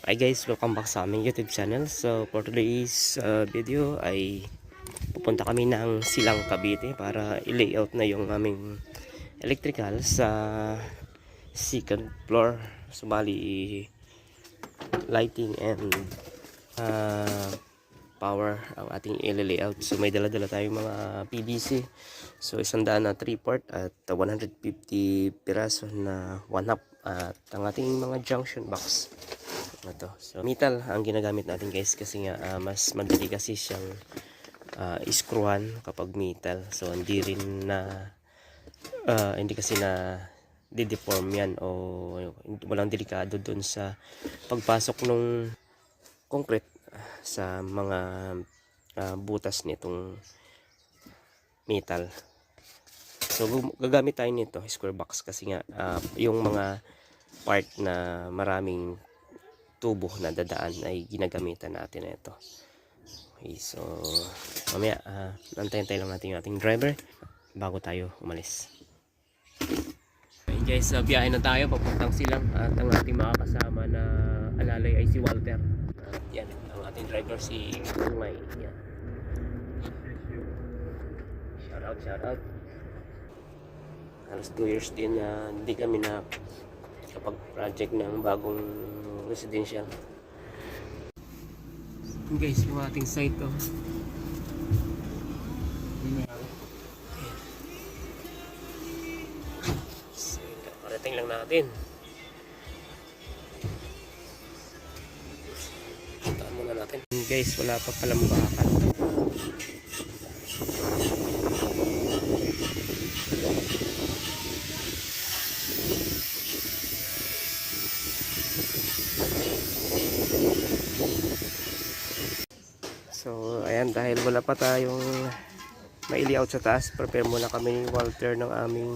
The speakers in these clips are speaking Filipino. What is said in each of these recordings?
Hi guys, welcome back sa aming YouTube channel. So for today's video ay pupunta kami ng Silang Cavite para i-layout na yung aming electrical sa second floor. Sumali lighting and power ang ating i-layout. So may dala-dala tayong mga PVC. So 100 na 3-port at 150 piraso na 1/2 at ang ating mga junction box. Ito. So metal ang ginagamit natin guys kasi nga mas madali kasi siyang iskruhan kapag metal. So hindi kasi na di-deform yan o walang delikado dun sa pagpasok ng concrete sa mga butas nitong metal. So gagamit tayo nito square box kasi nga yung mga part na maraming tubo na dadaan ay ginagamitan natin na ito. Okay, so mamaya nantayin lang natin yung ating driver bago tayo umalis. Okay guys, biyahe na tayo papuntang Silang at ang ating mga kasama na alalay ay si Walter. At yan, ang ating driver si Tungay. Yan. Shout out. Halos 2 years din na hindi kami na kapag project ng bagong residential. Guys, yung ating site to. So, parating lang natin. Puntaan muna natin. Guys, wala pa palang bakal. So ayan, dahil wala pa tayong maili-out sa taas, prepare muna kami ni Walter ng aming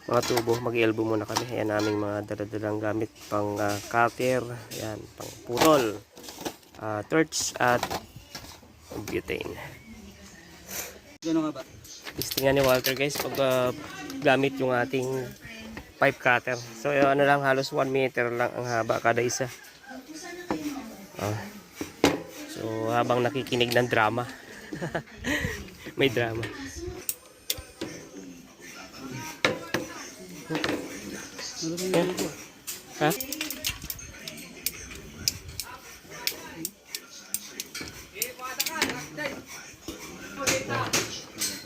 mga tubo. Mag-elbow muna kami. Ayan aming mga daladalang gamit pang cutter, ayan, pang putol, torch at butane. Gano'n nga ba? Testingan ni Walter guys pag gamit yung ating pipe cutter. So ano lang, halos 1 meter lang ang haba kada isa. So habang nakikinig ng drama may drama. Ha?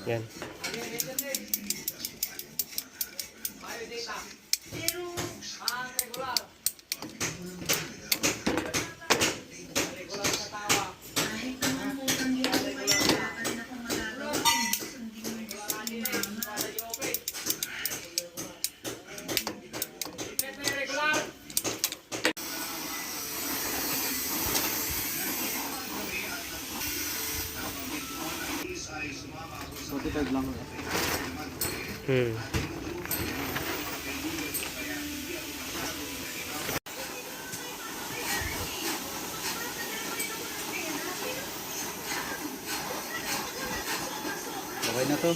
Yan. Spotify lang. Okay na to.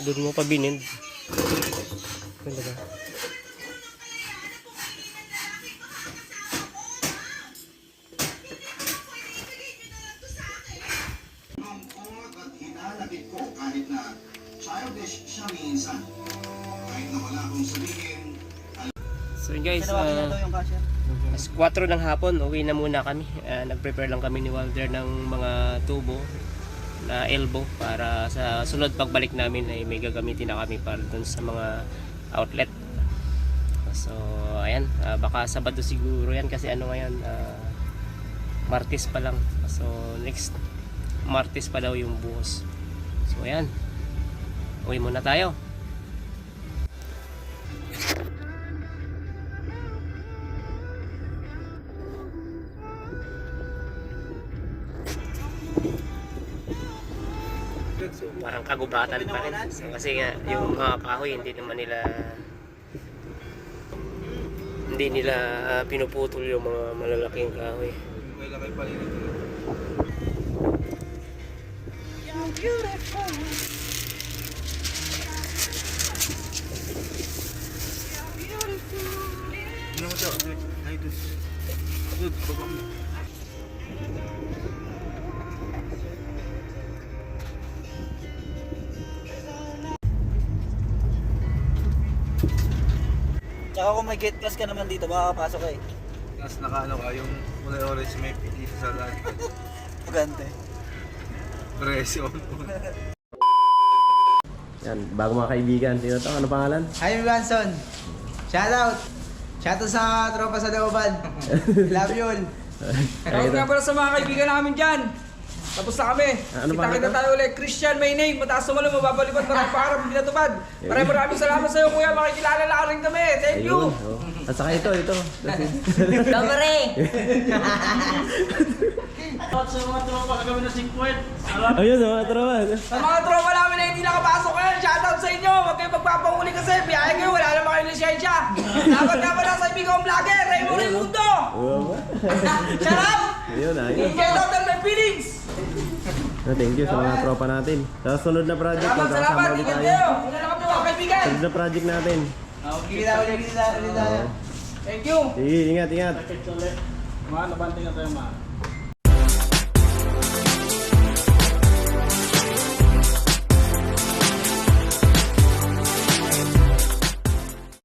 Doon mo pa binind. Ganda ba? Kahit na childish siya minsan, kahit na wala akong sabihin. So guys, Tinawagan niya daw yung cashier. as 4 ng hapon, uwi na muna kami. Nag-prepare lang kami ni Walter ng mga tubo na elbow para sa sunod pagbalik namin ay may gagamitin na kami para dun sa mga outlet. So ayan, baka Sabado siguro yan kasi ano ngayon, Martes pa lang. So next Martes pa daw yung buhos. So ayan, uwi muna tayo. So parang kagubatan pa rin. So, kasi nga yung mga kahoy hindi nila pinuputol yung mga malalaking kahoy. May lakay pa rin ito. siya. Ay, dude. Dude, baba mo. Tsaka kung may gate pass ka naman dito, makakapasok ka eh. Tapos nakaano ka, yung kulay orange may dito sa lahat. Gante. Presyo. Yan, bago mga kaibigan, sino to? Ano pangalan? Hi, Manson. Shoutout. Shoutout sa tropa sa looban. Love you all. Shoutout nga pala sa mga kaibigan namin dyan. Tapos na kami. Ano ba Kita-kita ito? tayo ulit. Christian, may name. Mataas na malo, mababalibad. Maraming pangarap, hindi natupad. Maraming salamat sa iyo, kuya. Makikilala na rin kami. Thank you. Ayun, oh. At saka ito. Domere. Ayun, oh, tropa. Sa mga tropa namin na hindi nakapasok ngayon, shoutout sa inyo. Huwag kayo magpapahuli kasi. Biyahe kayo, wala naman kayo lisensya. Dapat nga pala sa ibig kong vlogger, Raymond Raimundo. Charap! Ayun, ayun. Shoutout ng my feelings. Thank you sa mga tropa natin. Sa sunod na project, Salamat, magkakasama ulit Ingat tayo. kayo. Una na kami mga kaibigan. Sunod na project natin. Kita ulit tayo. Thank you. Sige, ingat, ingat. Mga nabanting na tayo, ma.